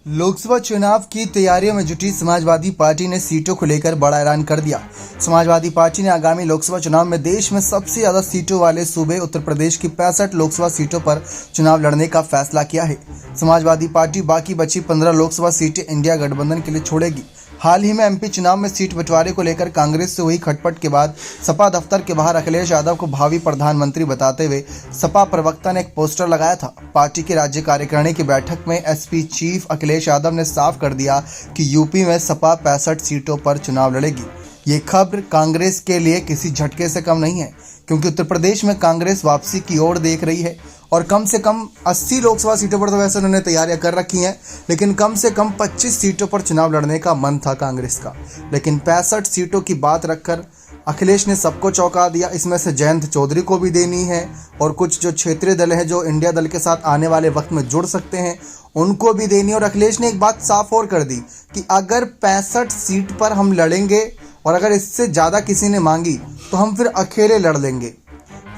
लोकसभा चुनाव की तैयारियों में जुटी समाजवादी पार्टी ने सीटों को लेकर बड़ा ऐलान कर दिया। समाजवादी पार्टी ने आगामी लोकसभा चुनाव में देश में सबसे ज्यादा सीटों वाले सूबे उत्तर प्रदेश की 65 लोकसभा सीटों पर चुनाव लड़ने का फैसला किया है। समाजवादी पार्टी बाकी बची 15 लोकसभा सीटें इंडिया गठबंधन के लिए छोड़ेगी। हाल ही में एमपी चुनाव में सीट बंटवारे को लेकर कांग्रेस से हुई खटपट के बाद सपा दफ्तर के बाहर अखिलेश यादव को भावी प्रधानमंत्री बताते हुए सपा प्रवक्ता ने एक पोस्टर लगाया था। पार्टी की राज्य कार्यकारिणी की बैठक में एसपी चीफ अखिलेश यादव ने साफ कर दिया कि यूपी में सपा 65 सीटों पर चुनाव लड़ेगी। ये खबर कांग्रेस के लिए किसी झटके से कम नहीं है, क्योंकि उत्तर प्रदेश में कांग्रेस वापसी की ओर देख रही है और कम से कम 80 लोकसभा सीटों पर तो वैसे उन्होंने तैयारियां कर रखी हैं, लेकिन कम से कम 25 सीटों पर चुनाव लड़ने का मन था कांग्रेस का। लेकिन 65 सीटों की बात रखकर अखिलेश ने सबको चौंका दिया। इसमें से जयंत चौधरी को भी देनी है और कुछ जो क्षेत्रीय दल हैं जो इंडिया दल के साथ आने वाले वक्त में जुड़ सकते हैं उनको भी देनी। और अखिलेश ने एक बात साफ और कर दी कि अगर 65 सीट पर हम लड़ेंगे और अगर इससे ज़्यादा किसी ने मांगी तो हम फिर अकेले लड़ लेंगे।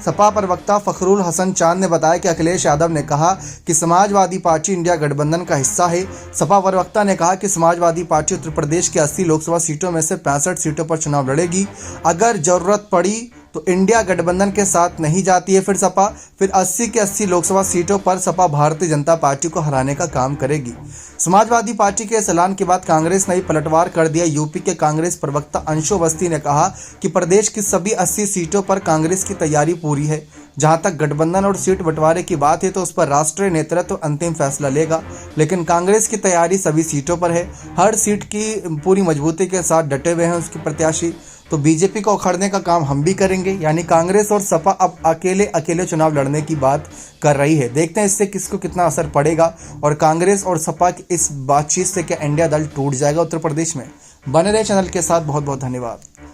सपा प्रवक्ता फखरुल हसन चांद ने बताया कि अखिलेश यादव ने कहा कि समाजवादी पार्टी इंडिया गठबंधन का हिस्सा है। सपा प्रवक्ता ने कहा कि समाजवादी पार्टी उत्तर प्रदेश की 80 लोकसभा सीटों में से 65 सीटों पर चुनाव लड़ेगी। अगर जरूरत पड़ी तो इंडिया गठबंधन के साथ नहीं जाती है फिर 80 के 80 लोकसभा सीटों पर सपा भारतीय जनता पार्टी को हराने का काम करेगी। समाजवादी पार्टी के इस ऐलान के बाद कांग्रेस ने पलटवार कर दिया। यूपी के कांग्रेस प्रवक्ता अंशु अवस्थी ने कहा कि प्रदेश की सभी 80 सीटों पर कांग्रेस की तैयारी पूरी है। जहां तक गठबंधन और सीट बंटवारे की बात है तो उस पर राष्ट्रीय नेतृत्व अंतिम फैसला लेगा, लेकिन कांग्रेस की तैयारी सभी सीटों पर है। हर सीट की पूरी मजबूती के साथ डटे हुए हैं उसके प्रत्याशी। तो बीजेपी को उखाड़ने का काम हम भी करेंगे, यानी कांग्रेस और सपा अब अकेले चुनाव लड़ने की बात कर रही है। देखते हैं इससे किसको कितना असर पड़ेगा और कांग्रेस और सपा की इस बातचीत से क्या इंडिया दल टूट जाएगा उत्तर प्रदेश में। बने रहे चैनल के साथ। बहुत बहुत धन्यवाद।